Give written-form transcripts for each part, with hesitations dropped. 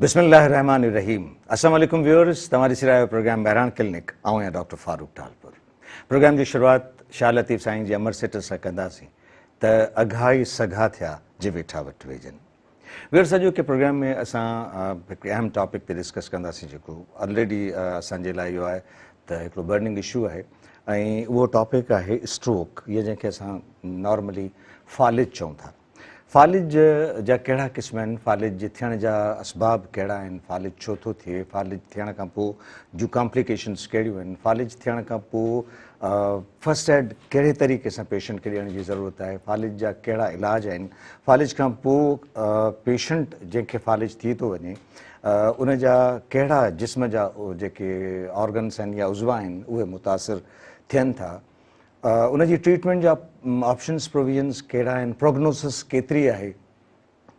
बिस्मिल्लाहिर्रहमानिर्रहीम। अस्सलाम वालेकुम व्यूअर्स, तमारी सिरायो प्रोग्राम बहरान क्लिनिक आऊं या डॉक्टर फारूक टालपुर। प्रोग्राम की शुरुआत शाह लतीफ़ साईं जी अमर सिट सां कंदासीं त अघाई सघा थिया जे वेठा वटि वेजनि। व्यूअर्स, अॼु के प्रोग्राम में असां हिकु अहम टॉपिक ते डिस्कस कंदासीं जेको ऑलरेडी असांजे लाइ इहो आहे त हिकिड़ो बर्निंग इशू आहे ऐं उहो टॉपिक आहे स्ट्रोक, इहे जंहिंखे असां नॉर्मली फालिज चऊं था। फालिज जा कहिड़ा क़िस्म आहिनि, फालिज जे थियण जा असबाब कहिड़ा आहिनि, फालिज छो थो थिए, फालिज थियण खां पोइ जूं कॉम्प्लिकेशन्स कहिड़ियूं आहिनि, फालिज थियण खां पोइ फर्स्ट एड कहिड़े तरीक़े सां पेशेंट खे ॾियण जी ज़रूरत आहे, फालिज जा कहिड़ा इलाज आहिनि, फालिज खां पोइ पेशेंट जंहिंखे फालिज थी थो वञे उन जा कहिड़ा जिस्म जा जेके ऑर्गन्स आहिनि या उज़वा आहिनि उहे मुतासिर थियनि था, उनजी ट्रीटमेंट जा ऑप्शन्स प्रोविजन्स कहिड़ा आहिनि, प्रोग्नोसिस केतिरी आहे,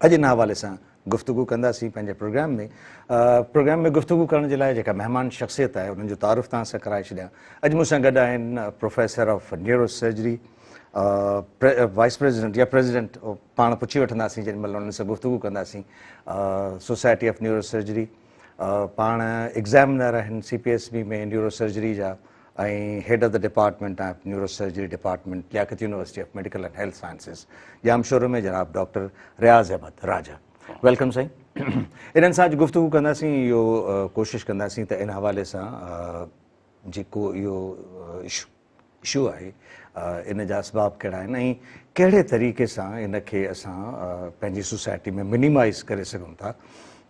अॼु इन हवाले सां गुफ़्तगू कंदासीं पंहिंजे प्रोग्राम में। प्रोग्राम में गुफ़्तगू करण जे लाइ जेका महिमान शख़्सियत आहे उन्हनि जो तारुफ़ तव्हां सां कराए छॾियां। अॼु मूंसां गॾु आहिनि professor of neuro surgery, vice president या प्रेसिडेंट पाण पुछी वठंदासीं जेॾी महिल उन्हनि सां गुफ़्तगू कंदासीं, सोसाइटी ऑफ न्यूरो सर्जरी, पाण एग्ज़ामिनर आहिनि CPSB में न्यूरो सर्जरी जा ऐं head of the department of neuro surgery department, Liaquat university of medical and health sciences, Jamshoro में जनाब डॉक्टर रियाज़ अहमद राजा। वेलकम साईं। इन्हनि सां अॼु गुफ़्तगू कंदासीं, इहो कोशिशि कंदासीं त इन हवाले सां जेको इहो इशू आहे इन जा असबाब कहिड़ा आहिनि ऐं कहिड़े तरीक़े सां इन खे असां पंहिंजी सोसाइटी में मिनिमाइज़ करे सघूं था,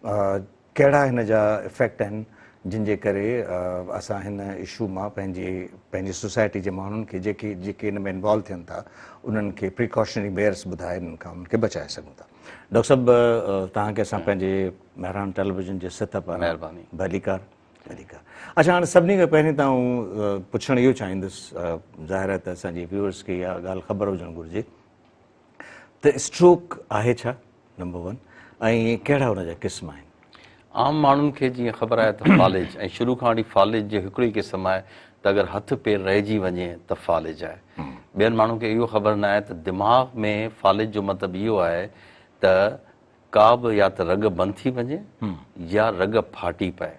कहिड़ा हिन जा इफ़ेक्ट आहिनि जिन जे करे असां हिन इशू मां पंहिंजी सोसाइटी जे माण्हुनि खे जेके इन में इन्वॉल्व थियनि था उन्हनि खे प्रिकॉशनरी मेयर्स ॿुधाए इन्हनि खां उन्हनि खे बचाए सघूं था। डॉक्टर साहिबु, तव्हांखे असां पंहिंजे बहरान टेलीविज़न जे सतह पर महिरबानी भलीकार। अच्छा, हाणे सभिनी खां पहिरीं त आउं पुछणु इहो चाहींदुसि, ज़ाहिर आहे त असांजे व्यूअर्स खे इहा ॻाल्हि ख़बर हुजणु घुरिजे त स्ट्रोक आहे छा, नंबर 1, ऐं कहिड़ा हुनजा क़िस्म आहिनि। आम माण्हुनि खे जीअं ख़बर आहे त फालिज, ऐं शुरू खां वठी फालिज जो हिकिड़ो ई क़िस्म आहे त अगरि हथु पेर रहिजी वञे त फालिज आहे। ॿियनि माण्हुनि खे इहो ख़बर न आहे त दिमाग़ में फालिज जो मतिलबु इहो आहे त का बि या त रग बंदि थी वञे या रग फाटी पए।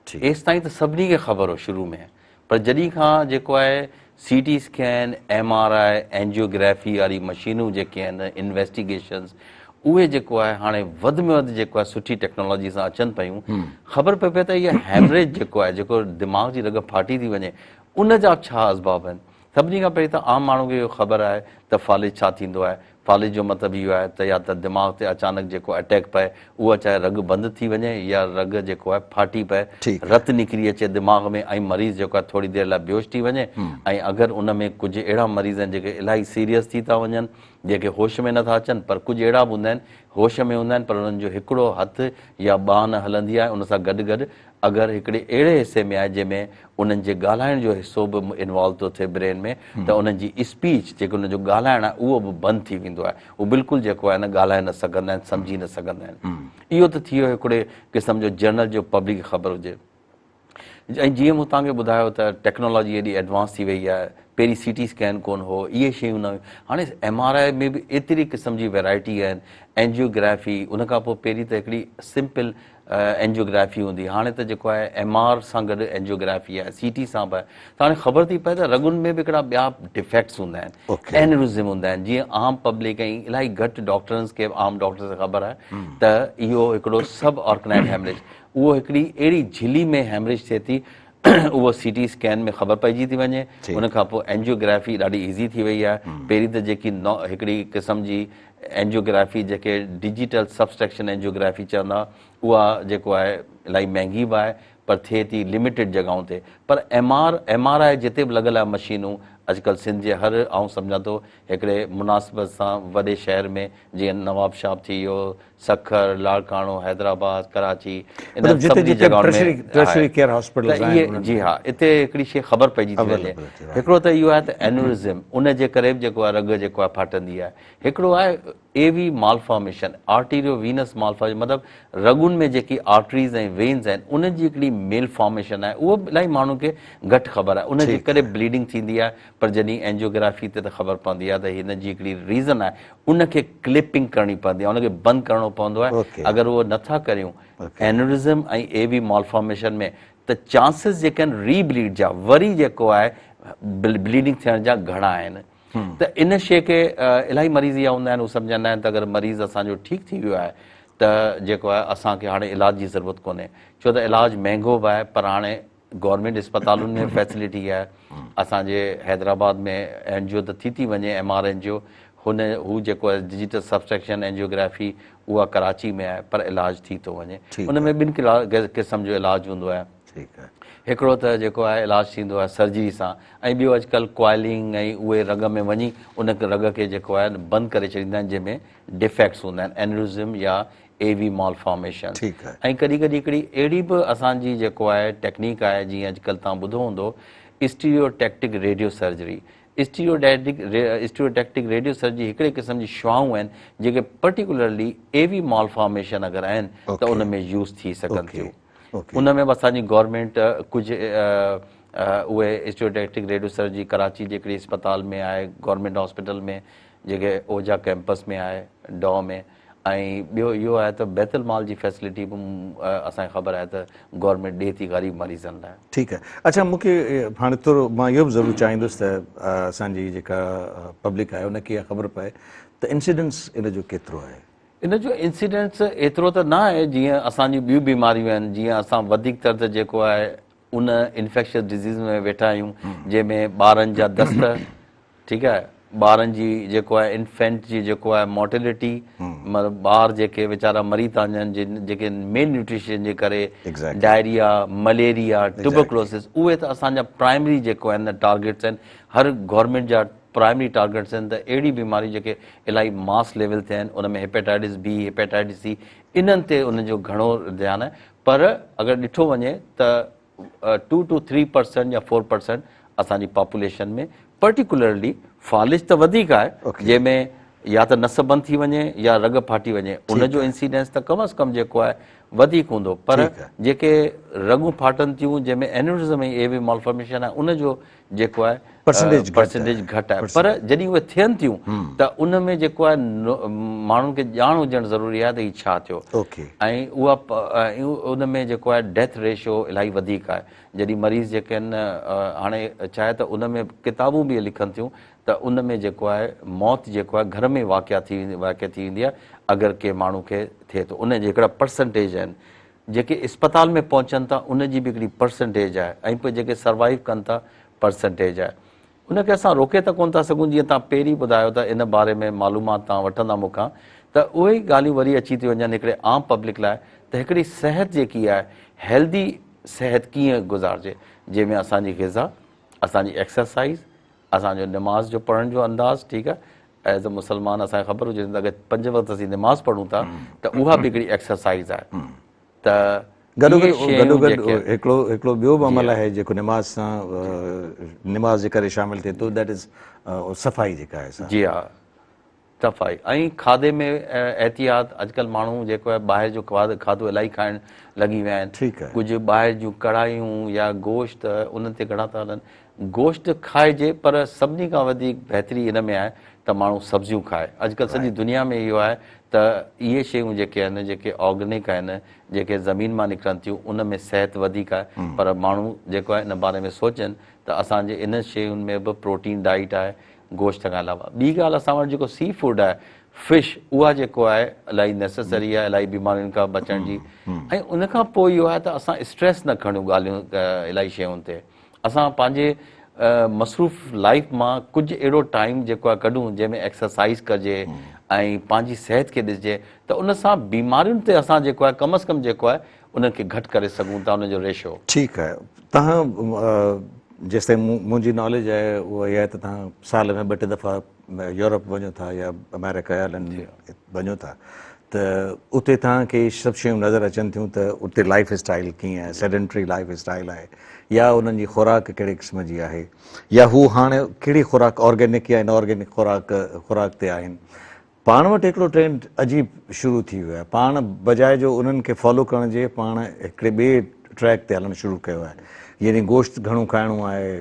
एसि ताईं त सभिनी खे ख़बर हो शुरू में, पर जॾहिं खां जेको आहे CT स्कैन, MRI, एंजियोग्राफी वारी मशीनूं जेके आहिनि, इन्वेस्टिगेशन्स, उहे जेको आहे हाणे वधि में वधि जेको आहे सुठी टेक्नोलॉजी सां अचनि पियूं, ख़बर पए पए त इहा हैमरेज जेको आहे, जेको दिमाग़ जी रग फाटी थी वञे, उन जा छा असबाब आहिनि। सभिनी खां पहिरीं त आम माण्हू खे इहो ख़बर आहे त फालिज छा थींदो आहे। फालिज जो मतिलबु इहो आहे त या त दिमाग़ ते अचानक जेको अटैक पए, उहा चाहे रग बंदि थी वञे या रग जेको आहे फाटी पए, रतु निकिरी अचे दिमाग़ में ऐं मरीज़ जेको आहे थोरी देरि लाइ बेहोश थी वञे। ऐं अगरि उन में कुझु अहिड़ा मरीज़ आहिनि जेके इलाही सीरियस थी था वञनि, जेके होश में नथा अचनि, पर कुझु अहिड़ा बि हूंदा आहिनि होश में हूंदा आहिनि पर उन्हनि जो हिकिड़ो हथु या ॿांह न हलंदी आहे। उन सां गॾु गॾु अगरि हिकिड़े अहिड़े हिसे में आहे जंहिंमें उन्हनि जे ॻाल्हाइण जो हिसो बि इन्वॉल्व थो थिए ब्रेन में, त उन्हनि जी स्पीच जेको उन जो ॻाल्हाइणु आहे उहो बि बंदि थी वेंदो आहे। उहो बिल्कुलु जेको आहे न ॻाल्हाए न सघंदा आहिनि, सम्झी न सघंदा आहिनि। इहो त थी वियो हिकिड़े क़िस्म जो जनरल जो पब्लिक खे ख़बर हुजे। ऐं जीअं मूं तव्हांखे ॿुधायो त टेक्नोलॉजी एॾी एडवांस थी वई आहे, पहिरीं CT स्कैन कोन हो, इहे शयूं न हुयूं। हाणे MRI में बि एतिरी क़िस्म जी वैराइटी आहिनि, एंजियोग्राफी, उन खां पोइ पहिरीं त हिकिड़ी सिंपल एंजियोग्राफी हूंदी, हाणे त जेको आहे MR सां गॾु एंजियोग्राफी आहे, CT सां बि आहे। त हाणे ख़बर थी पए त रगुनि में बि हिकिड़ा ॿिया डिफेक्ट्स हूंदा आहिनि, एनेरिज़म हूंदा आहिनि। जीअं आम पब्लिक ऐं इलाही घटि डॉक्टर्स खे, आम डॉक्टर्स खे ख़बर आहे त इहो हिकिड़ो सब ऑर्गनाइड हैमरेज, उहो हिकिड़ी अहिड़ी झिली में हैमरेज थिए थी, उहो CT स्कैन में ख़बर पइजी थी वञे। उन खां पोइ एंजियोग्राफी ॾाढी ईज़ी थी वई आहे। पहिरीं त जेकी हिकिड़ी क़िस्म जी एंजियोग्राफी जेके डिजिटल सबस्ट्रैक्शन एंजियोग्राफी चवंदा, उहा जेको आहे इलाही महांगी बि आहे, पर थिए थी लिमिटेड जॻहियुनि ते। पर MRI जिते बि लॻल आहे मशीनूं, अॼुकल्ह सिंध जे हर, आउं सम्झां थो हिकिड़े मुनासिबत सां वॾे शहर में, जीअं नवाबशाह थी वियो, सखर, लाड़काणो, हैदराबाद, कराची, इन सभिनी जॻहियुनि में जी हा, हिते हिकिड़ी शइ ख़बर पइजी थी वञे। हिकिड़ो त इहो आहे त एनेरिज़म, उन जे करे बि जेको आहे रग जेको आहे फाटंदी आहे। हिकिड़ो आहे AV malformation, arterio venous malformation, मतिलबु रगुनि में जेकी आर्टरीज़ ऐं वेन्स आहिनि उन जी हिकिड़ी मेल फॉर्मेशन आहे, उहो इलाही माण्हू खे घटि ख़बर आहे। उन जे करे ब्लीडिंग थींदी आहे, पर जॾहिं एंजियोग्राफी ते त ख़बर पवंदी आहे त हिन जी हिकिड़ी रीज़न आहे, उनखे क्लिपिंग करणी पवंदी आहे, उनखे बंदि करिणो पवंदो आहे। अगरि उहो नथा करियूं एन्यूरिज़म ऐं एवी मालफॉर्मेशन में, त चांसिस जेके आहिनि रीब्लीड जा, वरी जेको आहे ब्लीडिंग थियण जा घणा आहिनि। त इन शइ खे इलाही मरीज़ इहा हूंदा आहिनि, उहे सम्झंदा आहिनि त अगरि मरीज़ असांजो ठीकु थी वियो आहे त जेको आहे असांखे हाणे इलाज जी ज़रूरत कोन्हे, छो त इलाजु महांगो बि आहे, पर हाणे गवर्नमेंट अस्पतालुनि में फैसिलिटी आहे। असांजे हैदराबाद में एनजीओ त थी वञे, MR एनजीओ, हू जेको आहे डिजिटल सब्सट्रैक्शन एंजियोग्राफी, उहा कराची में आहे, पर इलाजु थी थो वञे। उन में ॿिनि क़िस्म जो इलाजु हूंदो आहे। हिकिड़ो त जेको आहे इलाजु थींदो आहे सर्जरी सां, ऐं ॿियो अॼुकल्ह क्वाइलिंग ऐं उहे रग में वञी उन रग खे जेको आहे बंदि करे छॾींदा आहिनि, जंहिंमें डिफेक्ट्स हूंदा आहिनि, एन्यूरिज़म या एवी मालफॉर्मेशन। ऐं कॾहिं कॾहिं हिकिड़ी अहिड़ी बि असांजी जेको आहे टेक्निक आहे, जीअं अॼुकल्ह तव्हां ॿुधो हूंदो, stereotactic radio surgery. Stereotactic radio surgery हिकिड़े क़िस्म जी शुआऊं आहिनि जेके पर्टिकुलरली एवी मालफॉर्मेशन अगरि आहिनि त उन में यूज़ थी सघनि थियूं। उन में बि असांजी गवर्नमेंट कुझु उहे स्टीरियोटैक्टिक रेडियो सर्जरी कराची जे हिकिड़ी अस्पताल में आहे, गवर्नमेंट हॉस्पिटल में, जेके ओजा कैंपस में आहे, डॉ में, ऐं ॿियो इहो आहे त बैतुल माल जी फैसिलिटी बि असांखे ख़बर आहे त गवर्नमेंट ॾिए थी ग़रीब मरीज़नि लाइ। ठीकु आहे। अच्छा, मूंखे हाणे थोरो मां इहो बि ज़रूरु चाहींदुसि त असांजी जेका पब्लिक आहे उनखे इहा ख़बर पए त इंसिडेंस इन जो केतिरो आहे। इन जो इंसिडेंस एतिरो त न आहे जीअं असांजी ॿियूं बीमारियूं आहिनि, जीअं असां वधीक तर त जेको आहे उन इन्फेक्शियस डिज़ीज़ में वेठा आहियूं, जंहिंमें ॿारनि जा दस्त, ठीकु आहे, ॿारनि जी जेको आहे इन्फेंट जी जेको आहे मोर्टेलिटी, मतिलबु ॿार जेके वीचारा मरी था वञनि, जेके मेल न्यूट्रिशन जे करे, डायरिया, मलेरिया, ट्यूबरक्लोसिस, उहे त असांजा प्राइमरी जेको आहिनि टारगेट्स आहिनि, हर गवर्नमेंट जा प्राइमरी टारगेट्स आहिनि। त अहिड़ी बीमारियूं जेके इलाही मास लेवल ते आहिनि, उन में हेपेटाइटिस बी, हेपेटाइटिस सी, इन्हनि ते उनजो घणो ध्यानु आहे। पर अगरि ॾिठो वञे त 2 to 3% या 4% असांजी पॉपुलेशन में पर्टिकुलरली फालिज त वधीक आहे, जंहिंमें या त नस बंदि थी वञे या रग फाटी वञे, उनजो इंसीडेंस त कम अज़ कम जेको आहे वधीक हूंदो। पर जेके रगूं फाटनि थियूं, जंहिंमें एन्यूरिज़म ऐं एवी मालफॉर्मेशन आहे, उनजो जेको आहे परसेंटेज घटि आहे। पर जॾहिं उहे थियनि थियूं त उन में जेको आहे माण्हुनि खे ॼाण हुजणु ज़रूरी आहे त हीउ छा थियो, ऐं उहा उन में जेको आहे डेथ रेशियो इलाही वधीक आहे। जॾहिं मरीज़ जेके आहिनि हाणे छा आहे त उन में किताबूं बि लिखनि थियूं त उन में जेको आहे मौत जेको आहे घर में वाक़िया थी वेंदी आहे अगरि के माण्हू खे थिए थो। उन जे हिकिड़ा परसेंटेज आहिनि, जेके अस्पताल में पहुचनि था उन जी बि हिकिड़ी परसेंटेज आहे, ऐं पोइ जेके सर्वाइव कनि था परसेंटेज आहे। उनखे असां रोके त कोन था सघूं। जीअं तव्हां पहिरीं ॿुधायो त इन बारे में मालूमात तव्हां वठंदा मूंखां, त उहे ई ॻाल्हियूं वरी अची थी वञनि हिकिड़े आम पब्लिक लाइ, त हिकिड़ी सिहत जेकी आहे, हेल्दी सिहत कीअं गुज़ारिजे, जंहिंमें असांजी ग़िज़ा, असांजी एक्सरसाइज़, असांजो निमाज़ जो पढ़ण जो अंदाज़, ठीकु आहे, एज़ अ मुस्लमान असांखे ख़बर हुजे त अगरि 5 वक़्त असीं निमाज़ पढ़ूं था त उहा बि हिकिड़ी एक्सरसाइज़ आहे। त हिकिड़ो ॿियो बि अमल आहे जेको निमाज़ सां निमाज़ जे करे शामिलु थिए थो, दैट इज़ सफ़ाई जेका आहे। जी हा, सफ़ाई ऐं खाधे में एहतियात। अॼुकल्ह माण्हू जेको आहे ॿाहिरि जो खाधो इलाही खाइणु लॻी विया आहिनि। कुझु ॿाहिरि जूं कढ़ायूं या गोश्त उन्हनि ते घणा था हलनि। गोश्त खाइजे, पर सभिनी खां वधीक बहितरी हिन में आहे त माण्हू सब्जियूं खाए। अॼुकल्ह सॼी दुनिया में इहो आहे त इहे शयूं जेके आहिनि, जेके ऑर्गेनिक आहिनि, जेके ज़मीन मां निकिरनि थियूं, उन में सिहत वधीक आहे। पर माण्हू जेको आहे इन बारे में सोचनि त असांजे इन शयुनि में बि प्रोटीन डाइट आहे गोश्त खां अलावा। ॿी ॻाल्हि, असां वटि जेको सी फूड आहे, फिश, उहा जेको आहे इलाही नेसेसरी आहे इलाही बीमारियुनि खां बचण जी। ऐं उनखां पोइ इहो आहे त असां स्ट्रेस न खणूं ॻाल्हियूं इलाही शयुनि ते। असां पंहिंजे मसरूफ़ लाइफ मां कुझु अहिड़ो टाइम जेको आहे कढूं जंहिंमें एक्सरसाइज़ कजे ऐं पंहिंजी सिहत खे ॾिसिजे, त उन सां बीमारियुनि ते असां जेको आहे कम अज़ कम जेको आहे उनखे घटि करे सघूं था, उनजो रेशो। ठीकु आहे। तव्हां जेसिताईं मुंहिंजी नॉलेज आहे उहा इहा आहे त तव्हां साल में 2-3 दफ़ा यूरोप वञो था या अमेरिका या लंडन वञो था, त उते तव्हांखे सभु शयूं नज़र अचनि थियूं त उते लाइफ स्टाइल कीअं आहे, सेडेंटरी लाइफ स्टाइल आहे, या उन्हनि जी खुराक कहिड़े क़िस्म जी आहे, या हू हाणे कहिड़ी खुराक ऑर्गेनिक या इनऑर्गेनिक खुराक ते आहिनि। पाण वटि हिकिड़ो ट्रेंड अजीब शुरू थी वियो आहे, पाण बजाए जो उन्हनि खे फॉलो करण जे पाण हिकिड़े ॿिए ट्रैक ते हलणु शुरू कयो आहे, यानी गोश्त घणो खाइणो आहे,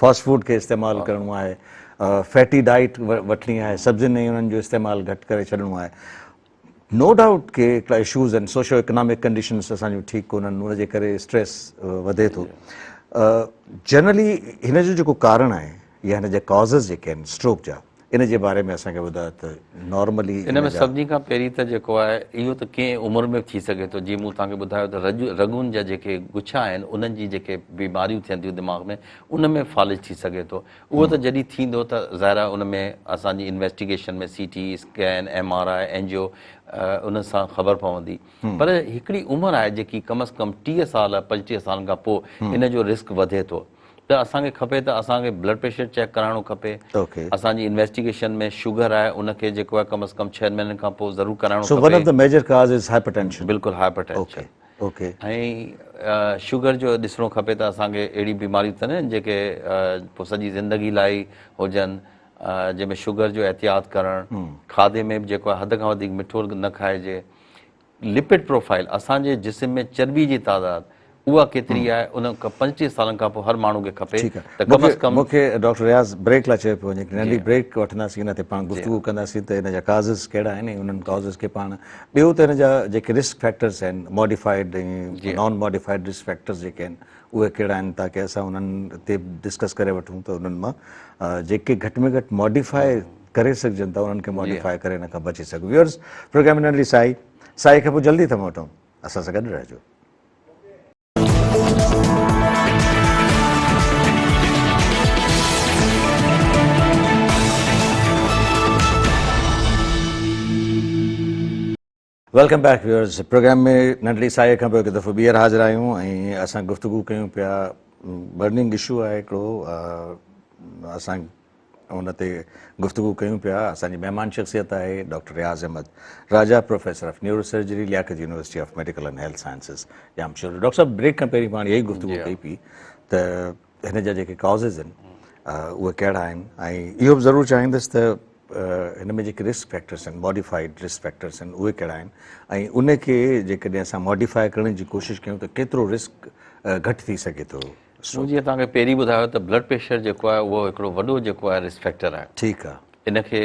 फास्ट फूड खे इस्तेमालु करिणो आहे, फैटी डाइट वठणी आहे, सब्जियुनि में उन्हनि जो इस्तेमालु घटि करे छॾिणो आहे। नो डाउट के हिकिड़ा इशूज़ आहिनि, सोशो इकनॉमिक कंडीशन्स असांजूं ठीकु कोन्हनि, उनजे करे स्ट्रेस वधे थो। जनरली हिन जो जेको कारण आहे या हिन जा कॉज़िस जेके आहिनि स्ट्रोक जा, इन जे बारे में असांखे ॿुधायो त नॉर्मली इन में सभिनी खां पहिरीं त जेको आहे इहो त कंहिं उमिरि में थी सघे थो। जीअं मूं तव्हांखे ॿुधायो त रगुनि जा जेके गुच्छा आहिनि उन्हनि जी जेके बीमारियूं थियनि थियूं दिमाग़ में, उन में फालिज थी सघे थो। उहो त जॾहिं थींदो त ज़ाहिर आहे उन में असांजी इन्वेस्टिगेशन में CT स्कैन MRI एंजियो उन सां ख़बर पवंदी। पर हिकिड़ी उमिरि आहे जेकी कम अज़ कम 30 साल 35 सालनि खां पोइ इन जो रिस्क वधे थो। त असांखे खपे त असांखे ब्लड प्रेशर चेक कराइणो खपे। असांजी इन्वेस्टिगेशन में शुगर आहे उनखे जेको आहे कम अज़ कम 6 महीननि खां पोइ ज़रूरु कराइणो खपे। So one of the major cause is hypertension. बिल्कुलु हाइपरटेंशन। Okay. ऐं शुगर जो ॾिसणो खपे त असांखे अहिड़ी बीमारियूं त न जेके पोइ सॼी ज़िंदगी लाइ हुजनि, जंहिंमें शुगर जो एहतियात करणु, खाधे में बि जेको आहे हद खां वधीक मिठो न खाइजे। लिपिड प्रोफाइल असांजे जिस्म में चर्बी जी तादाद उहा केतिरी आहे उन 35 सालनि खां पोइ हर माण्हू खे खपे त कम अज़ कम। मूंखे डॉक्टर रियाज़ ब्रेक लाइ चयो पियो वञे, नंढी ब्रेक वठंदासीं, इन ते पाण गुफ़्तगू कंदासीं त इन जा काज़िस कहिड़ा आहिनि, उन्हनि काज़िस खे पाण ॿियो त इन जा जेके रिस्क फैक्टर्स आहिनि, मॉडिफाइड ऐं नॉन मॉडिफाइड रिस्क फैक्टर्स जेके आहिनि उहे कहिड़ा आहिनि, ताकी असां उन्हनि ते डिस्कस करे वठूं त उन्हनि मां जेके घटि में घटि मॉडिफाई करे सघजनि था उन्हनि खे मॉडिफाई करे हिन खां बची सघूं। व्यूअर्स, प्रोग्राम नंढी साई खे पोइ जल्दी था मोटूं, असां सां गॾु रहिजो। वेलकम बैक व्यूअर्स, प्रोग्राम में नंढड़ी साई खां पोइ हिकु दफ़ो ॿीहर हाज़िर आहियूं ऐं असां गुफ़्तगू कयूं पिया। बर्निंग इशू आहे हिकिड़ो, असां उन ते गुफ़्तगू कयूं पिया। असांजी महिमान शख़्सियत आहे doctor Riaz Ahmed Raja, professor of neuro surgery, Liaquat university of medical and health sciences, Jamshoro. Doctor साहब, ब्रेक खां पहिरीं पाण इहा ई गुफ़्तगू कई पई त हिन जा जेके कॉज़िस आहिनि उहे कहिड़ा आहिनि, ऐं इहो बि ज़रूरु चाहींदुसि त हिन में जेके रिस्क फैक्टर्स आहिनि, मॉडिफाइड रिस्क फैक्टर्स आहिनि, उहे कहिड़ा आहिनि, ऐं उनखे जेकॾहिं असां मॉडिफाई करण जी कोशिशि कयूं त केतिरो रिस्क घटि थी सघे थो। मूं जीअं तव्हांखे पहिरीं ॿुधायो त ब्लड प्रेशर जेको आहे उहो हिकिड़ो वॾो जेको आहे रिस्क फैक्टर आहे। ठीकु आहे। इनखे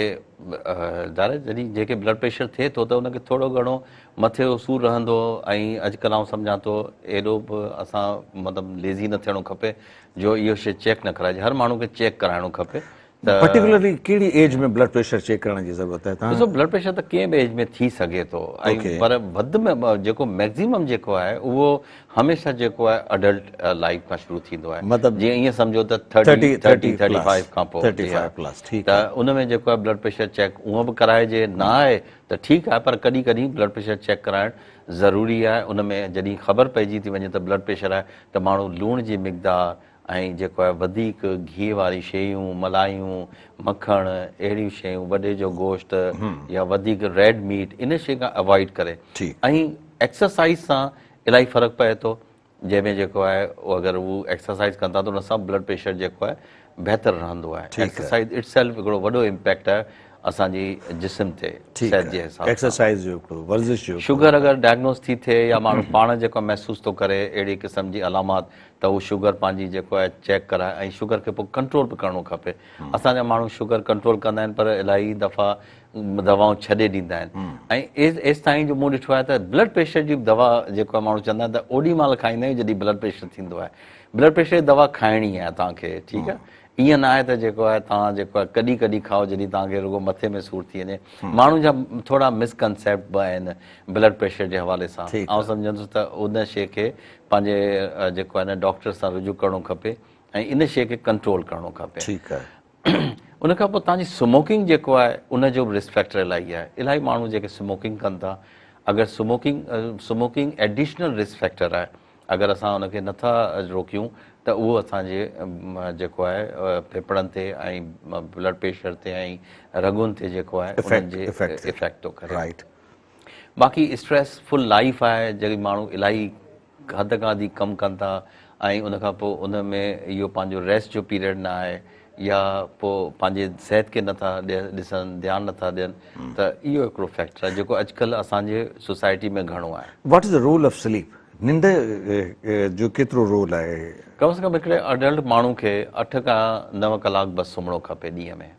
दादा जॾहिं जेके ब्लड प्रेशर थिए थो त उनखे थोरो घणो मथे जो सूरु रहंदो, ऐं अॼुकल्ह आउं सम्झां थो एॾो बि असां मतिलबु लेज़ी न थियणो खपे जो इहो शइ चेक न कराइजे। हर माण्हू खे चेक कराइणो खपे। पर्टिकुलरली कहिड़ी एज में ब्लड प्रेशर चेक करण जी ज़रूरत आहे? ॾिसो, ब्लड प्रेशर त कंहिं बि एज में थी सघे थो, ऐं पर वधि में जेको मैक्सिमम जेको आहे उहो हमेशह जेको आहे अडल्ट लाइफ खां शुरू थींदो आहे। मतिलबु जीअं ईअं सम्झो त 30-35 खां पोइ त उन में जेको आहे ब्लड प्रेशर चेक उहो बि कराइजे। न आहे त ठीकु आहे, पर कॾहिं कॾहिं ब्लड प्रेशर चेक कराइणु ज़रूरी आहे। उन में जॾहिं ख़बर पइजी थी वञे त ब्लड प्रेशर आहे त माण्हू लूण जी मिक़दार ऐं जेको आहे वधीक घी वारी शयूं, मलायूं, मखण, अहिड़ियूं शयूं, वॾे जो गोश्त या वधीक रेड मीट, इन शइ खां अवॉइड करे। ऐं एक्सरसाइज़ सां इलाही फ़र्क़ु पए थो, जंहिंमें जेको आहे अगरि उहो एक्सरसाइज़ कंदा त उन सां ब्लड प्रेशर जेको आहे बहितरु रहंदो आहे। एक्सरसाइज़ इट सेल्फ हिकिड़ो वॾो इम्पैक्ट आहे असांजी जिस्म ते, सिहत जे हिसाब सां। एक्सरसाइज़ जो हिकिड़ो, वर्जिश जो। शुगर अगरि डायग्नोस थी थिए या माण्हू पाण जेको महसूस थो करे अहिड़ी क़िस्म जी अलामात, त उहो शुगर पंहिंजी जेको आहे चेक कराए ऐं शुगर खे पोइ कंट्रोल बि करिणो खपे। असांजा माण्हू शुगर कंट्रोल कंदा आहिनि, पर इलाही दफ़ा दवाऊं छॾे ॾींदा आहिनि। ऐं एसि ताईं जो मूं ॾिठो आहे त ब्लड प्रेशर जी दवा जेको आहे माण्हू चवंदा आहिनि त ओॾी महिल खाईंदा आहियूं जॾहिं ब्लड प्रेशर थींदो आहे। ब्लड प्रेशर जी दवा खाइणी आहे तव्हांखे, ठीकु आहे। ईअं न आहे त जेको आहे तव्हां जेको आहे कॾहिं कॾहिं खाओ जॾहिं तव्हांखे रुॻो मथे में सूरु थी वञे। माण्हू जा थोरा मिसकनसेप्ट बि आहिनि ब्लड प्रेशर जे हवाले सां। आउं सम्झंदुसि त उन शइ खे पंहिंजे जेको आहे न डॉक्टर सां रुजू करिणो खपे ऐं इन शइ खे कंट्रोल करिणो खपे। ठीकु आहे। उन खां पोइ तव्हांजी स्मोकिंग जेको आहे उनजो बि रिस्क फैक्टर इलाही आहे। इलाही माण्हू जेके स्मोकिंग कनि था, अगरि स्मोकिंग एडिशनल रिस्क फैक्टर आहे। अगरि असां उनखे नथा रोकियूं त उहो असांजे जेको आहे फेफड़नि ते ऐं ब्लड प्रेशर ते ऐं रगुनि ते जेको आहे इफेक्ट थो करे। बाक़ी स्ट्रेसफुल लाइफ आहे, जॾहिं माण्हू इलाही हद खां वधीक कमु कनि था, ऐं उन खां पोइ उन में इहो पंहिंजो रेस्ट जो पीरियड न आहे या पोइ पंहिंजे सिहत खे नथा ॾिसनि ध्यानु नथा ॾियनि त इहो हिकिड़ो फैक्टर आहे जेको अॼुकल्ह असांजे सोसाइटी में घणो आहे। What is the role of sleep? निंड जो केतिरो रोल आहे? कम से कम हिकिड़े अडल्ट माण्हू खे 8 खां 9 कलाक बसि सुम्हणो खपे ॾींहं में।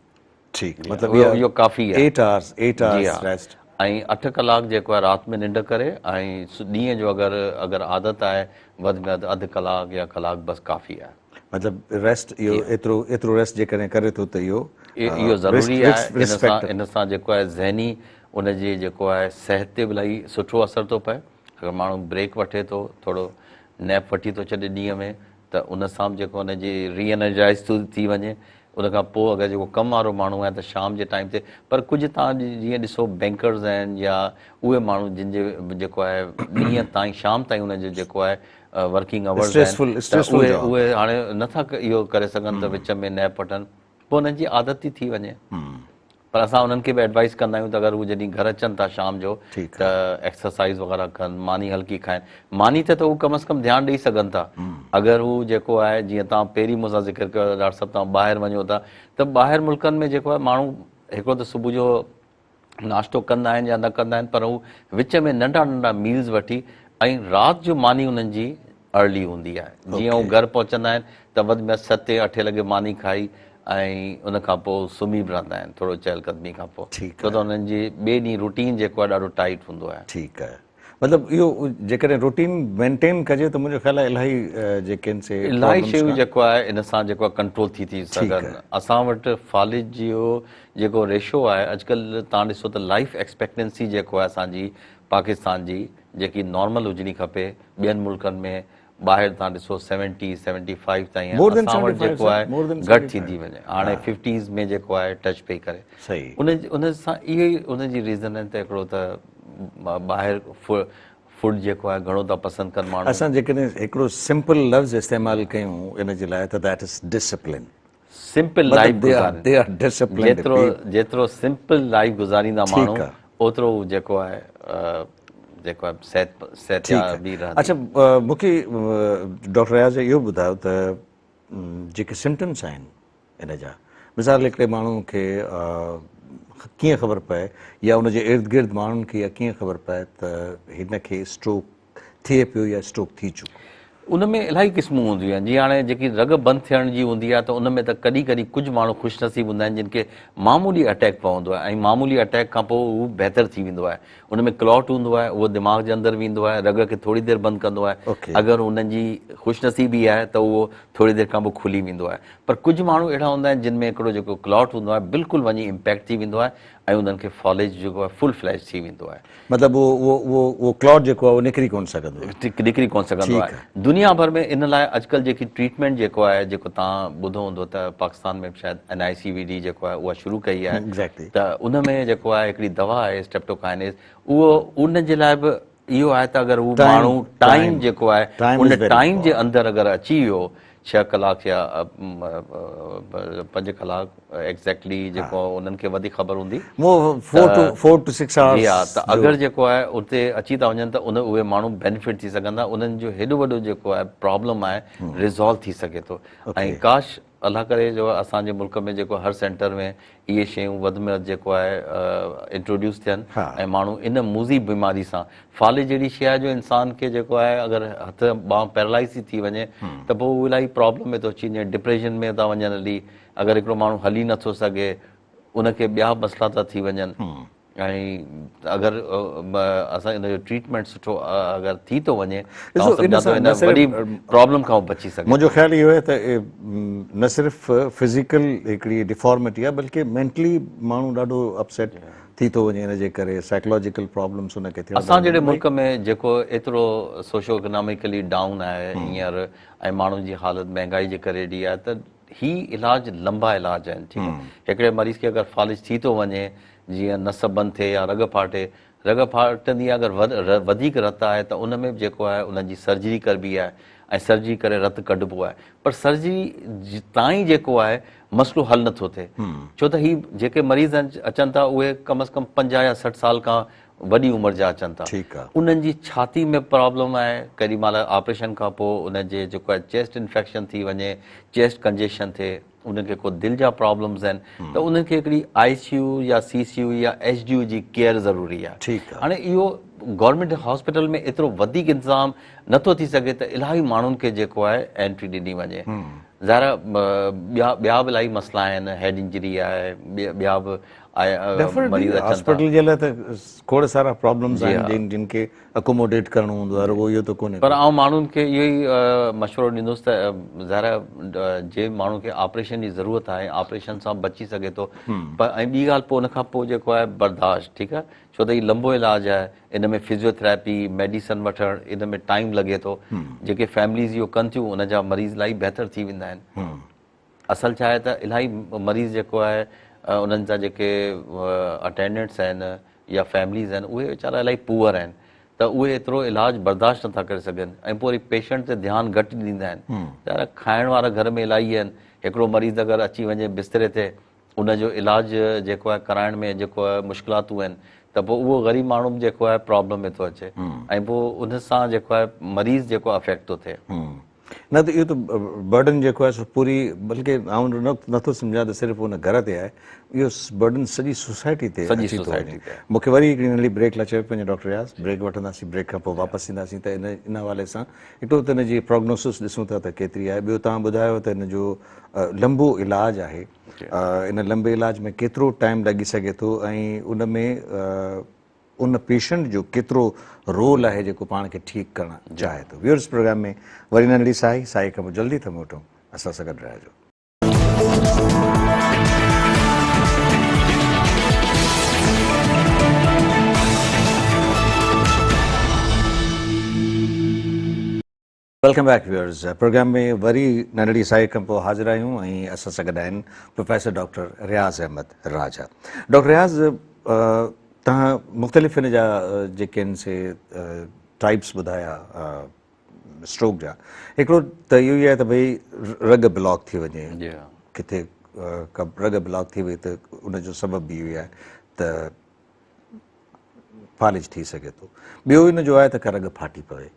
ठीकु, मतिलबु इहो काफ़ी आहे। 8 hours जी हा। रेस्ट ऐं 8 कलाक जेको आहे राति में निंड करे ऐं ॾींहं जो अगरि आदत आहे वधि में वधि अधु कलाक या कलाक बसि काफ़ी आहे। मतिलबु रेस्ट इहो एतिरो रेस्ट जेकॾहिं करे थो त इहो ज़रूरी आहे। इन सां जेको आहे ज़हनी उनजी जेको आहे सिहत ते बि इलाही सुठो असरु थो पए। अगरि माण्हू ब्रेक वठे थो, थोरो नैप वठी थो छॾे ॾींहं में, त उन सां बि जेको हुनजी रीएनर्जाइज़ थी वञे। उन खां पोइ अगरि जेको कमु वारो माण्हू आहे त शाम जे टाइम ते, पर कुझु तव्हां जीअं ॾिसो बैंकर्स आहिनि या उहे माण्हू जिन जे जेको आहे ॾींहं ताईं शाम ताईं उनजो जेको आहे वर्किंग आवर्स आहिनि, उहे हाणे नथा इहो करे सघनि त विच में नैप वठनि, पोइ उन्हनि जी आदत थी वञे। पर असां उन्हनि खे बि एडवाइस कंदा आहियूं त अगरि हू जॾहिं घर अचनि था शाम जो त एक्सरसाइज़ वग़ैरह कनि, मानी हल्की खाइनि। मानी ते त हू कम से कम ध्यानु ॾेई सघनि था। अगरि हू जेको आहे जीअं तव्हां पहिरीं मूंसां ज़िक्र कयो डॉक्टर साहिबु, तव्हां ॿाहिरि वञो था त ॿाहिरि मुल्कनि में जेको आहे माण्हू हिकिड़ो त सुबुह जो नाश्तो कंदा आहिनि या न कंदा आहिनि, पर हू विच में नंढा नंढा मील्स वठी ऐं राति जो मानी उन्हनि जी अर्ली हूंदी आहे। जीअं हू घरु पहुचंदा आहिनि त वधि में 7-8 लॻे मानी खाई ऐं उन खां पोइ सुम्ही बि रहंदा आहिनि थोरो चहलकदमी खां पोइ, छो त हुननि जी ॿिए ॾींहुं रूटीन जेको आहे ॾाढो टाइट हूंदो आहे। ठीकु आहे, मतिलबु इहो जेकॾहिं रूटीन मेंटेन कजे त मुंहिंजो ख़्यालु आहे इलाही शयूं जेको आहे इन सां जेको आहे कंट्रोल थी सघनि। असां वटि फालिज जो जेको रेशो आहे अॼुकल्ह तव्हां ॾिसो त लाइफ एक्सपेक्टेंसी जेको आहे असांजी पाकिस्तान जी जेकी नॉर्मल हुजणी खपे, ॿियनि मुल्कनि में ॿाहिरि तव्हां ॾिसो 70-75 ताईं, असां वटि जेको आहे घटि थींदी वञे, हाणे 50s में जेको आहे टच पई करे। सही, उन सां इहो ई उनजी रीज़न आहिनि त हिकिड़ो त ॿाहिरि फूड जेको आहे घणो था पसंदि कनि माण्हू। असां जेकॾहिं हिकिड़ो सिंपल लफ़्ज़ इस्तेमालु कयूं इन जे लाइ त that is discipline. Simple life जेतिरो सिंपल लाइफ गुज़ारींदा माण्हू ओतिरो जेको आहे सिहतयाब बि रहंदा। अच्छा, मूंखे डॉक्टर रियाज़ इहो ॿुधायो त जेके सिम्टम्स आहिनि इन जा, मिसाल हिकिड़े माण्हू खे कीअं ख़बर पए या उनजे इर्द गिर्द माण्हुनि खे कीअं ख़बर पए त हिन खे स्ट्रोक थिए पियो या स्ट्रोक थी चुको? उन में इलाही क़िस्मूं हूंदियूं आहिनि। जीअं हाणे जेकी रग बंदि थियण जी हूंदी आहे त उन में त कॾहिं कॾहिं कुझु माण्हू ख़ुशनसीब हूंदा आहिनि जिन खे मामूली अटैक पवंदो आहे ऐं मामूली अटैक खां पोइ उहो बहितर थी वेंदो आहे। उन में क्लॉट हूंदो आहे, उहो दिमाग़ जे अंदरि वेंदो आहे, रग खे थोरी देरि बंदि कंदो आहे। अगरि उन्हनि जी ख़ुशनसीबी आहे त उहो थोरी देरि खां पोइ खुली वेंदो आहे। पर कुझु माण्हू अहिड़ा हूंदा आहिनि जिन में हिकिड़ो जेको क्लॉट हूंदो आहे बिल्कुलु वञी इम्पैक्ट थी वेंदो आहे ऐं उन्हनि खे फॉलेज जेको आहे फुल फ्लैश थी वेंदो आहे। मतिलबु उहो क्लॉट जेको आहे उहो निकिरी कोन सघंदो आहे। दुनिया भर में इन लाइ अॼुकल्ह जेकी ट्रीटमेंट जेको आहे, जेको तव्हां ॿुधो हूंदो त पाकिस्तान में शायदि NICVD जेको आहे उहा शुरू कई आहे। त उन में जेको आहे हिकिड़ी दवा आहे स्ट्रेप्टोकाइनेस, उहो उन जे लाइ बि इहो आहे त अगरि उहो माण्हू टाइम जेको आहे उन टाइम जे अंदरि अगरि अची वियो 6 कलाक या 5 कलाक एक्ज़ैक्टली जेको उन्हनि खे वधीक ख़बर हूंदी, 4 to 6 hours, त अगरि जेको आहे उते अची था वञनि त उहे माण्हू बेनिफिट थी सघंदा, उन्हनि जो हेॾो वॾो जेको आहे प्रॉब्लम आहे रिज़ॉल्व थी सघे थो। ऐं काश अलाह करे जो असांजे मुल्क में जेको हर सेंटर में इहे शयूं वधि में वधि जेको आहे इंट्रोड्यूस थियनि ऐं माण्हू इन मूज़ी बीमारी सां, फालिज जहिड़ी शइ आहे जो इंसान खे जेको आहे अगरि हथ ॿांहुं पैरालाइज़ थी वञे त पोइ उहो इलाही प्रॉब्लम में थो अची वञे, डिप्रेशन में था वञनि हली। अगरि हिकिड़ो माण्हू हली नथो सघे उनखे ॿिया मसइला था थी वञनि ऐं अगरि असां इन जो ट्रीटमेंट सुठो अगरि थी थो वञे त वॾी प्रॉब्लम खां बची सघे। मुंहिंजो ख़्यालु इहो आहे त न सिर्फ़ु फिज़िकल हिकिड़ी डिफॉर्मिटी आहे बल्कि मेंटली माण्हू ॾाढो अपसेट थी थो वञे इन जे करे, साइकोलॉजिकल प्रॉब्लम्स हुनखे थियनि। असां जहिड़े मुल्क में जेको एतिरो सोशो इकोनॉमिकली डाउन आहे हींअर ऐं माण्हुनि जी हालत महांगाई जे करे एॾी आहे त ही इलाज लंबा इलाज आहिनि। ठीकु आहे, हिकिड़े मरीज़ खे अगरि फालिज थी थो वञे, जीअं नस बंदि थिए या रग फाटंदी आहे, अगरि वधीक रत आहे त उन में बि जेको आहे उन्हनि जी सर्जरी करबी आहे ऐं सर्जरी करे रत कढिबो आहे। पर सर्जरी ताईं जेको आहे मसइलो हल नथो थिए, छो त ही जेके मरीज़ अचनि था उहे कम से कम 50 या 60 साल खां वॾी उमिरि जा अचनि था, ठीकु आहे। उन्हनि जी छाती में प्रॉब्लम आहे, केॾी महिल ऑपरेशन खां पोइ उनजे जेको आहे चेस्ट इन्फेक्शन थी वञे, चेस्ट कंजेशन थिए, उनखे को दिलि जा प्रॉब्लम्स आहिनि, त उन्हनि खे हिकिड़ी ICU या CCU या HDU जी केयर ज़रूरी आहे। ठीकु आहे। हाणे इहो गवर्नमेंट हॉस्पिटल में एतिरो वधीक इंतज़ाम नथो थी सघे त इलाही माण्हुनि खे जेको आहे एंट्री ॾिनी वञे। ज़ाहिर ॿिया बि इलाही मसइला आहिनि, हेड इंजरी आहे, ॿिया बि मरीज़ अचनि था। हॉस्पिटल जे लाइ त खोड़ सारा प्रॉब्लम्स आहिनि जिन खे अकोमोडेट करणो हूंदो आहे, रुॻो इहो त कोन्हे। पर आउं माण्हुनि खे इहो ई मशवरो ॾींदुसि त ज़ाहिर जे माण्हू खे ऑपरेशन जी ज़रूरत आहे, ऑपरेशन सां बची सघे थो, पर ऐं ॿी ॻाल्हि पोइ उनखां पोइ जेको आहे बर्दाश्त, ठीकु आहे, छो त हीउ लंबो इलाजु आहे, इन में फिज़ियोथेरेपी, मेडिसन वठणु, इन में टाइम लॻे थो। जेके फैमिलीज़ इहो कनि थियूं उन जा मरीज़ इलाही बहितर थी वेंदा आहिनि। असल छा आहे त इलाही मरीज़ जेको आहे उन्हनि जा जेके अटेंडेंट्स आहिनि या फैमिलीज़ आहिनि, उहे वीचारा इलाही पुअर आहिनि, त उहे एतिरो इलाजु बर्दाश्त नथा करे सघनि ऐं पोइ वरी पेशेंट ते ध्यानु घटि ॾींदा आहिनि। ज़ाहिर खाइण वारा घर में इलाही आहिनि, हिकिड़ो मरीज़ अगरि अची वञे बिस्तरे ते, उनजो इलाजु जेको आहे कराइण में जेको आहे मुश्किलातूं आहिनि, त पोइ उहो ग़रीब माण्हू बि जेको आहे प्रॉब्लम में थो अचे ऐं पोइ उन सां जेको आहे मरीज़ जेको अफेक्ट थो थिए। न त इहो त बर्डन जेको आहे सो पूरी, बल्कि आउं नथो सम्झां त सिर्फ़ु हुन घर ते आहे, इहो बर्डन सॼी सोसाइटी ते अची थो वञे। मूंखे वरी हिकिड़ी नंढी ब्रेक लाइ चयो पंहिंजो डॉक्टर रियाज़, ब्रेक वठंदासीं, ब्रेक खां पोइ वापसि ईंदासीं त इन हवाले सां हिकिड़ो त हिन जी प्रोग्नोसिस ॾिसूं था त केतिरी आहे, ॿियो तव्हां ॿुधायो त हिन जो लंबो इलाजु आहे, इन लंबे इलाज में केतिरो टाइम लॻी सघे थो ऐं उन में उन पेशेंट जो केतिरो रोल आहे जेको पाण खे ठीकु करणु चाहे थो। व्यूअर्स, प्रोग्राम में वरी नंढड़ी साई खां पोइ जल्दी था मोटूं, असां सां गॾु रहिजो। वेलकम बैक व्यूअर्स, प्रोग्राम में वरी नंढड़ी साई खां पोइ हाज़िर आहियूं ऐं असां सां गॾु आहिनि प्रोफेसर डॉक्टर रियाज़ अहमद राजा। डॉक्टर रियाज़, तव्हां मुख़्तलिफ़ हिन जा जेके आहिनि से टाइप्स ॿुधाया स्ट्रोक जा, हिकिड़ो त इहो ई आहे त भई रग ब्लॉक थी वञे, किथे रग ब्लॉक थी वई त उनजो सबबु बि इहो ई आहे त फालिज थी सघे थो। ॿियो इन जो आहे त रग फाटी पवे।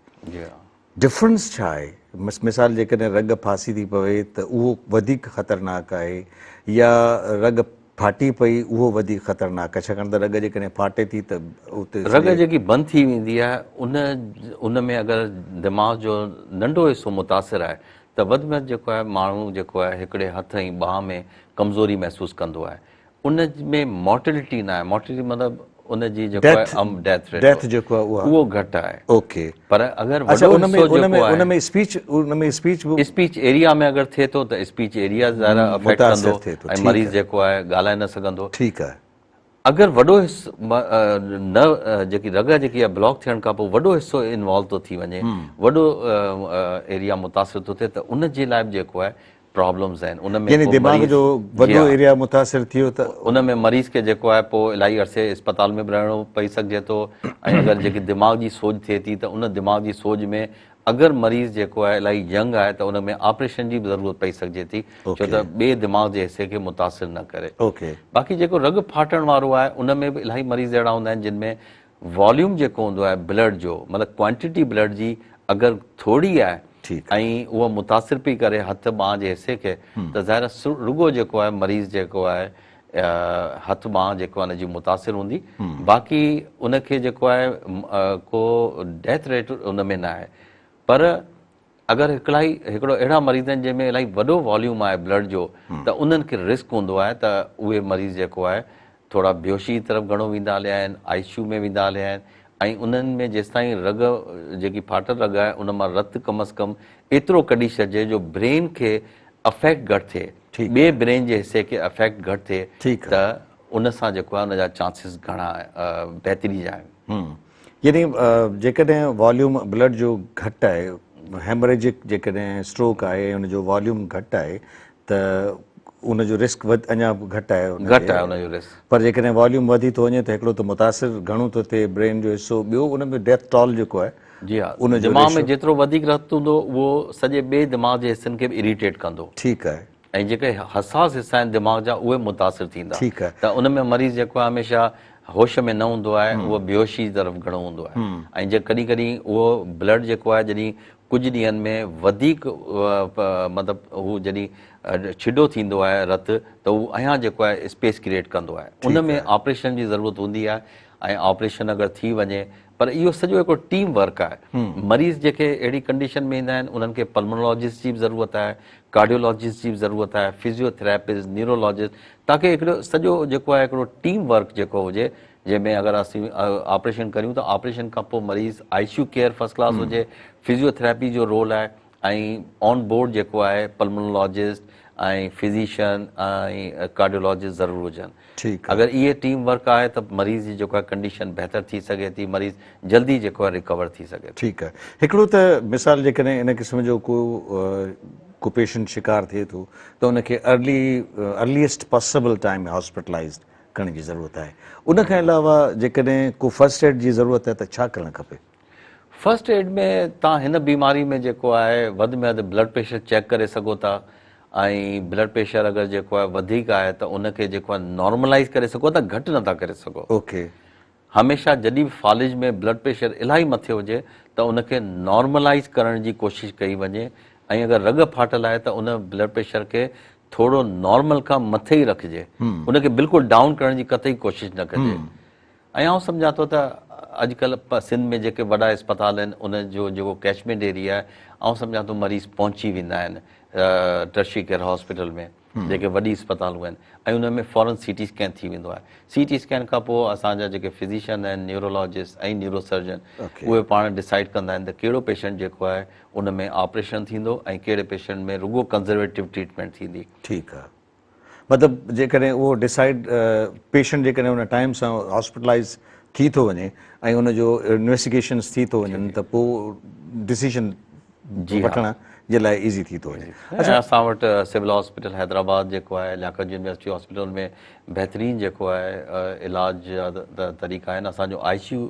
डिफरेंस छा आहे? मिसाल जेकॾहिं रग फासी थी पवे त उहो वधीक ख़तरनाक आहे या रग फाटी पई उहो वधीक ख़तरनाक आहे? छाकाणि त रग जेकॾहिं फाटे थी त उते रग जेकी बंदि थी वेंदी आहे उन में अगरि दिमाग़ जो नंढो हिसो मुतासिर आहे त वधि में वधि जेको आहे माण्हू जेको आहे हिकिड़े हथ ऐं बांह में कमज़ोरी महसूसु कंदो आहे। उन में मोर्टेलिटी न आहे, मोर्टेलिटी मतिलबु उनजी जेको आहे डेथ जेको आहे उहो घटि आहे। ओके, पर अगरि स्पीच एरिया में अगरि थिए थो त स्पीच एरिया ज़्यादा अफेक्ट कंदो ऐं मरीज़ जेको आहे ॻाल्हाए न सघंदो। ठीकु आहे। अगरि वॾो हिसो न जेकी रग जेकी आहे ब्लॉक थियण खां पोइ वॾो हिसो इन्वॉल्व थो थी वञे, वॾो एरिया मुतासिर थो थिए, त उन जे लाइ बि जेको आहे प्रॉब्लम्स आहिनि। उन में दिमाग़ जो वॾो एरिया मुतासिर थियो त उन में मरीज़ खे जेको आहे पोइ इलाही अरसे अस्पताल में बि रहणो पई सघिजे थो ऐं अगरि जेकी दिमाग़ जी सोज थिए थी त उन दिमाग़ जी सोज में अगरि मरीज़ जेको आहे इलाही यंग आहे त उन में ऑपरेशन जी बि ज़रूरत पई सघिजे थी, छो त ॿिए दिमाग़ जे हिसे खे मुतासिर न करे। बाक़ी जेको रग फाटण वारो आहे उन में बि इलाही मरीज़ अहिड़ा हूंदा आहिनि जिन में वॉल्यूम जेको हूंदो आहे ब्लड जो, मतिलबु क्वांटिटी ब्लड जी अगरि थोरी आहे ऐं उहा मुतासिर पई करे हथ बांह जे हिसे खे, त ज़ाहिर रुॻो जेको आहे मरीज़ जेको आहे हथ बांह जेको आहे हुनजी मुतासिर हूंदी, बाक़ी उनखे जेको आहे को डेथ रेट उन में न आहे। पर अगरि हिकिड़ो अहिड़ा मरीज़ आहिनि जंहिंमें इलाही वॾो वॉल्यूम आहे ब्लड जो, त उन्हनि खे रिस्क हूंदो आहे त उहे मरीज़ जेको आहे थोरा बेहोशी जी तरफ़ घणो वेंदा हलिया आहिनि, ICU में वेंदा हलिया आहिनि ऐं उन्हनि में जेसि ताईं रग जेकी फाटल रग आहे उन मां रतु कम अज़ कम एतिरो कढी छॾिजे जो ब्रेन खे अफेक्ट घटि थिए, ॿिए ब्रेन जे हिसे खे अफेक्ट घटि थिए, त उन सां जेको आहे उनजा चांसिस घणा बहितरी जा आहिनि। यानी जेकॾहिं वॉल्यूम ब्लड जो घटि आहे, हेमरेजिक जेकॾहिं स्ट्रोक आहे ऐं उनजो वॉल्यूम घटि आहे त उनजो रिस्क अञा घटि आहे उनजो रिस्क। पर जेकॾहिं वॉल्यूम वधी थो वञे त हिकिड़ो त मुतासिर घणो थो थिए ब्रेन जो हिसो, ॿियो उन में डेथ टॉल जेको आहे, जी हा, उन दिमाग़ में जेतिरो वधीक रतु हूंदो उहो सॼे ॿिए दिमाग़ जे हिसनि खे बि इरिटेट कंदो। ठीकु आहे। ऐं जेके हसास हिसा आहिनि दिमाग़ जा उहे मुतासिर थींदा। ठीकु आहे। त उन में मरीज़ जेको आहे हमेशह होश में न हूंदो आहे उहो बेहोशी जी तरफ़ घणो हूंदो आहे ऐं जे कॾहिं कॾहिं उहो ब्लड जेको आहे जॾहिं कुझु ॾींहंनि में वधीक मतिलबु हू जॾहिं छिडो थींदो आहे रत त उहो अञा जेको आहे स्पेस क्रिएट कंदो आहे उन में ऑपरेशन जी ज़रूरत हूंदी आहे ऐं ऑपरेशन अगरि थी वञे पर इहो सॼो हिकिड़ो टीम वर्क आहे मरीज़ जेके अहिड़ी कंडीशन में ईंदा आहिनि उन्हनि खे पल्मोनोलॉजिस्ट जी बि ज़रूरत आहे कार्डियोलॉजिस्ट जी बि ज़रूरत आहे फिज़ियोथेरेपिस्ट न्यूरोलॉजिस्ट ताकी हिकिड़ो सॼो जेको आहे हिकिड़ो टीम वर्क जेको हुजे जंहिंमें अगरि असीं ऑपरेशन करियूं त ऑपरेशन खां पोइ मरीज़ आईसीयू केयर फर्स्ट क्लास हुजे फिज़ियोथेरेपी जो रोल आहे ऐं ऑन बोर्ड जेको आहे पल्मोनोलॉजिस्ट ऐं फिज़िशियन ऐं कार्डियोलॉजिस्ट ज़रूरु हुजनि ठीकु आहे। अगरि इहे टीम वर्क आहे त मरीज़ जी जेको आहे कंडीशन बहितर थी सघे थी मरीज़ जल्दी जेको आहे रिकवर थी सघे थो। ठीकु आहे। हिकिड़ो त मिसाल जेकॾहिं इन क़िस्म जो को पेशेंट शिकार थिए थो त उनखे अर्लीएस्ट पॉसिबल टाइम में हॉस्पिटलाइज़ करण जी ज़रूरत आहे। उन खां अलावा जेकॾहिं को फर्स्ट एड जी ज़रूरत आहे त छा करणु खपे? फर्स्ट एड में तव्हां हिन बीमारी में जेको आहे वधि में वधि ब्लड प्रेशर चेक करे सघो था ऐं ब्लड प्रेशर अगरि जेको आहे वधीक आहे त उनखे जेको आहे नॉर्मलाइज़ करे सघो था घटि नथा करे सघो। ओके। हमेशह जॾहिं बि फालिज में ब्लड प्रेशर इलाही मथे हुजे त उनखे नॉर्मलाइज़ करण जी कोशिशि कई वञे ऐं अगरि रग फाटल आहे त उन ब्लड प्रेशर खे थोरो नॉर्मल खां मथे ई रखिजे उनखे बिल्कुलु डाउन करण जी कतई कोशिशि न कजे। ऐं आउं सम्झां थो त अॼुकल्ह सिंध में जेके वॾा अस्पताल आहिनि उन जो जेको कैचमेंट एरिया आहे आउं सम्झां थो मरीज़ पहुची वेंदा आहिनि टर्शी केयर हॉस्पिटल में जेके वॾी अस्पतालूं आहिनि ऐं उन में फॉरन सीटी स्कैन थी वेंदो आहे। सीटी स्कैन खां पोइ असांजा जेके फिज़िशियन आहिनि न्यूरोलॉजिस्ट ऐं न्यूरोसर्जन उहे पाण डिसाइड कंदा आहिनि त कहिड़ो पेशेंट जेको आहे उन में ऑपरेशन थींदो ऐं कहिड़े पेशेंट में रुगो कंज़र्वेटिव ट्रीटमेंट थींदी। ठीकु आहे। मतिलबु जेकॾहिं उहो डिसाइड पेशेंट जेकॾहिं उन टाइम सां हॉस्पिटलाइज़ थी थो वञे ऐं उनजो इन्वेस्टिगेशन्स थी थो वञनि त पोइ डिसीजन वठण जे लाइ ईज़ी थी थो वञे। अच्छा असां वटि सिविल हॉस्पिटल हैदराबाद जेको आहे लियाकत यूनिवर्सिटी हॉस्पिटल में बहितरीनु जेको आहे इलाज जा तरीक़ा आहिनि। असांजो आईसीयू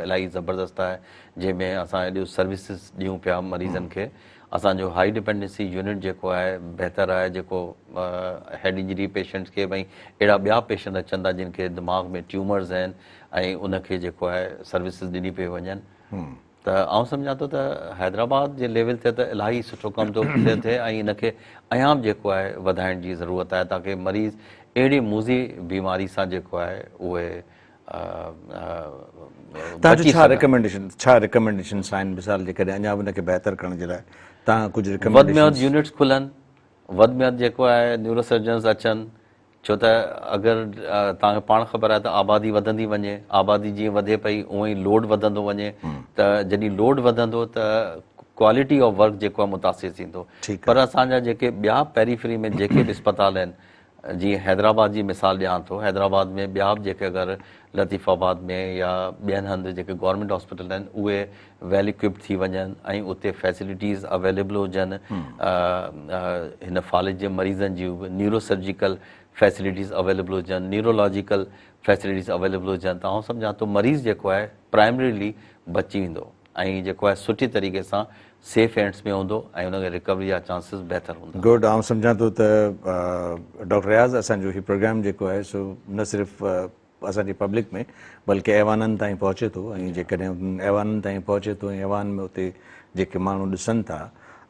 इलाही ज़बरदस्त आहे जंहिंमें असां एॾियूं सर्विसिस ॾियूं पिया मरीज़नि खे। असांजो हाई डिपेंडेंसी यूनिट जेको आहे बहितरु आहे जेको हेड इंजरी पेशेंट्स खे भई अहिड़ा ॿिया पेशेंट अचनि था जिन खे दिमाग़ में ट्यूमर्स आहिनि ऐं उनखे जेको आहे सर्विसिस ॾिनी पई वञनि त आउं सम्झां थो त हैदराबाद जे लेवल ते त इलाही सुठो कमु थो थिए ऐं इनखे अञा बि जेको आहे वधाइण जी ज़रूरत आहे ताकी मरीज़ अहिड़ी मूज़ी बीमारी सां जेको आहे उहे तव्हांजो छा रिकमेंडेशन्स आहिनि मिसाल जेकॾहिं अञा बि उनखे बहितर करण जे लाइ तव्हां कुझु वधि में वधि यूनिट्स खुलनि वधि में वधि जेको आहे न्यूरोसर्जन्स अचनि छो त अगरि तव्हांखे पाण ख़बर आहे त आबादी वधंदी वञे आबादी जीअं वधे पई उअं ई लोड वधंदो वञे त जॾहिं लोड वधंदो त क्वालिटी ऑफ वर्क जेको आहे मुतासिर थींदो। पर असांजा जेके ॿिया पेरीफ्री में जेके बि अस्पताल आहिनि जीअं हैदराबाद जी मिसाल ॾियां थो हैदराबाद में ॿिया बि जेके अगरि लतीफ़ाबाद में या ॿियनि हंधि जेके गवर्नमेंट हॉस्पिटल आहिनि उहे वेल इक्विप्ड थी वञनि ऐं उते फैसिलिटीज़ अवेलेबल हुजनि हिन फालिज जे मरीज़नि जूं बि न्यूरोसर्जिकल फैसिलिटीज़ अवेलेबल हुजनि न्यूरोलॉजिकल फैसिलिटीज़ अवेलेबल हुजनि त आउं सम्झां थो मरीज़ जेको आहे प्राइमरीली बची वेंदो ऐं जेको आहे सुठी तरीक़े सां सेफ हैंड्स में हूंदो ऐं हुनखे रिकवरी जा चांसिस बहितर हूंदा। गुड। आउं सम्झां थो त डॉक्टर रियाज़ असांजो हीउ प्रोग्राम जेको आहे सो न सिर्फ़ु असांजी पब्लिक में बल्कि ऐवाननि ताईं पहुचे थो ऐं जेकॾहिं ऐवाननि ताईं पहुचे थो ऐं ऐवान में उते जेके माण्हू ॾिसनि था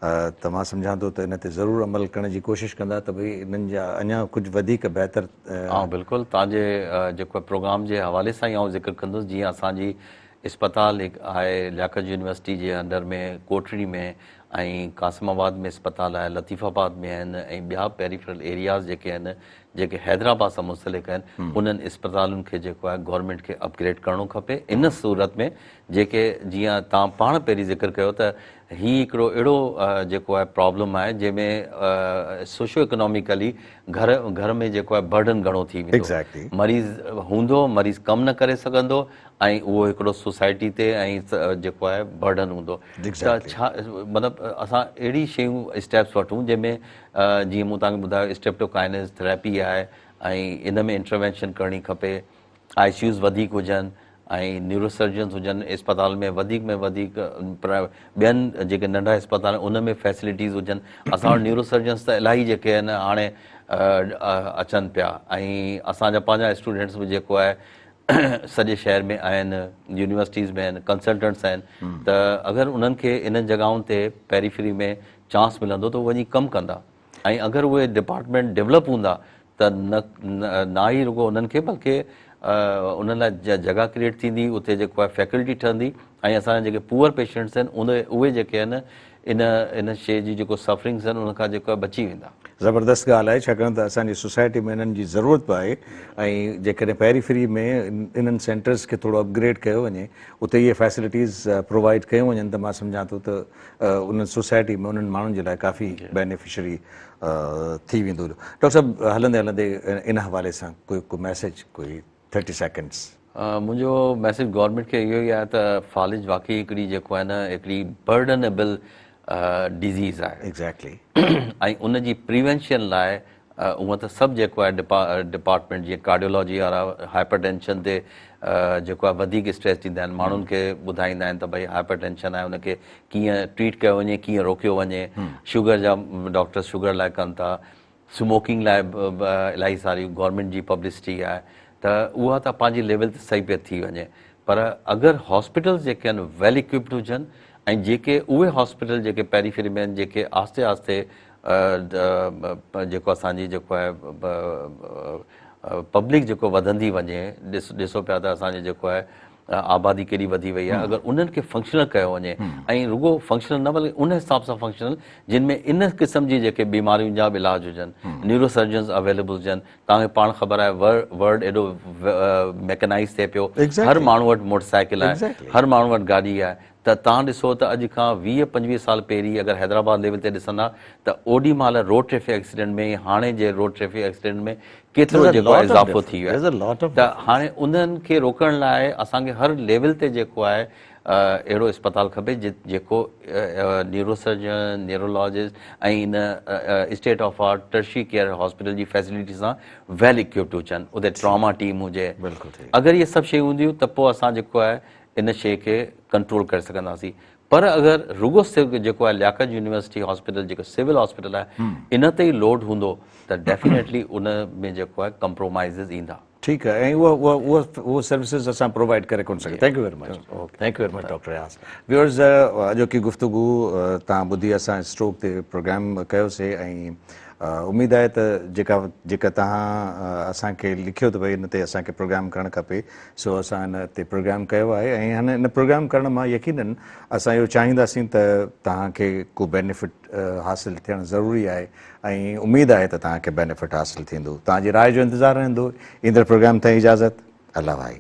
त मां सम्झां थो त इन ते ज़रूरु अमल करण जी कोशिशि कंदा त भई इन्हनि जा अञा कुझु वधीक बहितर। बिल्कुलु तव्हांजे जेको प्रोग्राम जे हवाले सां ई आउं ज़िक्र कंदुसि जीअं असांजी अस्पताल हिकु आहे लियाकत यूनिवर्सिटी जे अंडर में कोटड़ी में ऐं कासिमाबाद में अस्पताल आहे लतीफ़ाबाद में आहिनि ऐं ॿिया पेरीफरल एरियाज़ जेके आहिनि जेके हैदराबाद सां मुंसलिक आहिनि उन्हनि अस्पतालुनि खे जेको आहे गवर्नमेंट खे अपग्रेड करणो खपे इन सूरत में जेके जीअं तव्हां पाण पहिरीं ज़िक्र कयो त हीउ हिकिड़ो अहिड़ो जेको आहे प्रॉब्लम आहे जंहिंमें सोशो इकोनॉमिकली घर में जेको आहे बर्डन घणो थी वेंदो मरीज़ हूंदो मरीज़ कमु न करे सघंदो ऐं उहो हिकिड़ो सोसाइटी ते ऐं जेको आहे बर्डन हूंदो त छा मतिलबु असां अहिड़ी शयूं स्टेप्स वठूं जंहिंमें जीअं मूं तव्हांखे ॿुधायो स्ट्रेप्टोकाइनेस थेरेपी आहे ऐं इन में इंटरवेंशन करणी खपे आईसीयूज़ वधीक हुजनि ऐं न्यूरोसर्जन्स हुजनि अस्पताल में वधीक ॿियनि जेके नंढा अस्पताल उन में फैसिलिटीज़ हुजनि। असां वटि न्यूरोसर्जन्स त इलाही जेके आहिनि हाणे अचनि पिया ऐं असांजा पंहिंजा स्टूडेंट्स बि जेको आहे सॼे शहर में आहिनि, यूनिवर्सिटीज़ में आहिनि, कंसल्टेंट्स आहिनि, त अगरि उन्हनि खे इन्हनि जॻहियुनि ते पेरीफ्री में चांस मिलंदो त वञी कमु कंदा। ऐं अगरि उहे डिपार्टमेंट डेवलप हूंदा त न ई रुॻो उन्हनि खे बल्कि उन्हनि लाइ जॻह क्रिएट थींदी, उते जेको आहे फैकल्टी ठहंदी ऐं असांजा जेके पुअर पेशेंट्स आहिनि उहे जेके आहिनि इन शइ जी जेको सफरिंग्स आहिनि उन खां जेको आहे बची वेंदा। ज़बरदस्त ॻाल्हि आहे, छाकाणि त असांजी सोसाइटी में इन्हनि जी ज़रूरत बि आहे ऐं जेकॾहिं पेरीफ्री में इन्हनि सेंटर्स खे थोरो अपग्रेड कयो वञे, उते इहे फैसिलिटीज़ प्रोवाइड कयूं वञनि त मां सम्झां थो त उन सोसाइटी में उन्हनि माण्हुनि जे लाइ काफ़ी बेनिफिशरी थी वेंदो। डॉक्टर साहब, हलंदे हलंदे इन हवाले सां कोई मैसेज, कोई 30 सेकेंड्स? मुंहिंजो मैसेज गवर्नमेंट खे इहो ई आहे त फालिज वाकई हिकिड़ी जेको आहे न हिकिड़ी बर्डनेबल डिज़ीज़ आहे। एग्ज़ैक्टली। ऐं उन जी प्रिवेंशन लाइ उअं त सभु जेको आहे डिपार्टमेंट जीअं कार्डियोलॉजी वारा हाइपरटेंशन ते जेको आहे वधीक स्ट्रेस ॾींदा आहिनि, माण्हुनि खे ॿुधाईंदा आहिनि त भई हाइपरटेंशन आहे उनखे कीअं ट्रीट कयो वञे, कीअं रोकियो वञे। शुगर जा डॉक्टर शुगर लाइ कनि था, स्मोकिंग लाइ इलाही सारी गवर्नमेंट जी पब्लिसिटी आहे, त उहा त पंहिंजी लेवल ते सही पे थी वञे। पर अगरि हॉस्पिटल्स जेके आहिनि वेल इक्विप्ड हुजनि ऐं जेके उहे हॉस्पिटल जेके पेरीफ्री में आहिनि, जेके आस्ते आस्ते जेको असांजी जेको आहे पब्लिक जेको वधंदी वञे, ॾिसो पिया त असांजे जेको आहे आबादी केॾी वधी वई आहे, अगरि उन्हनि खे फंक्शनल कयो वञे ऐं रुॻो फंक्शनल न बल्कि उन हिसाब सां फंक्शनल जिन में इन क़िस्म जी जेके बीमारियुनि जा बि इलाज हुजनि, न्यूरो सर्जन्स अवेलेबल हुजनि। तव्हांखे पाण ख़बर आहे वर्ल्ड एॾो मैकेनाइज़ थिए पियो, हर माण्हू वटि मोटरसाइकिल आहे, हर माण्हू वटि गाॾी आहे। त तव्हां ॾिसो त अॼु खां 20-25 साल पहिरीं अगरि हैदराबाद लेवल ते ॾिसंदा त ओॾी महिल रोड ट्रैफिक एक्सीडेंट में हाणे जे रोड ट्रैफिक एक्सीडेंट में केतिरो जेको आहे इज़ाफ़ो थी वियो आहे। त हाणे उन्हनि खे रोकण लाइ असांखे हर लेवल ते जेको आहे अहिड़ो अस्पताल खपे जेको न्यूरोसर्जन, न्यूरोलॉजिस्ट ऐं in state of art tertiary care hospital जी फैसिलिटी सां वेल इक्विप्ड हुजनि, उते ट्रॉमा टीम हुजे। अगरि इहे सभु शयूं हूंदियूं त पोइ असां जेको आहे इन शइ खे कंट्रोल करे सघंदासीं। पर अगरि रुॻो जेको आहे लियाकत यूनिवर्सिटी हॉस्पिटल जेको सिविल हॉस्पिटल आहे इन ते ई लोड हूंदो त डेफिनेटली उन में जेको आहे कॉम्प्रोमाइज़िस ईंदा। ठीकु आहे, ऐं उहो सर्विसिस असां प्रोवाइड करे कोन सघे। Thank U very much, thank U very much doctor रियाज़। व्यूअर्स, अॼोकी गुफ़्तगू तव्हां ॿुधी असां स्ट्रोक ते प्रोग्राम कयोसीं ऐं उमेदु आहे त जेका तव्हां असांखे लिखियो त भई हिन ते असांखे प्रोग्राम करणु खपे, सो असां हिन ते प्रोग्राम कयो आहे ऐं हिन प्रोग्राम करण मां यकीनन असां इहो चाहींदासीं त तव्हांखे को बेनिफिट हासिलु थियणु ज़रूरी आहे ऐं उमेदु आहे त तव्हांखे बेनिफिट हासिलु थींदो। तव्हांजी राय जो इंतज़ारु रहंदो। ईंदड़ प्रोग्राम ताईं इजाज़त। अल्लाह भाई।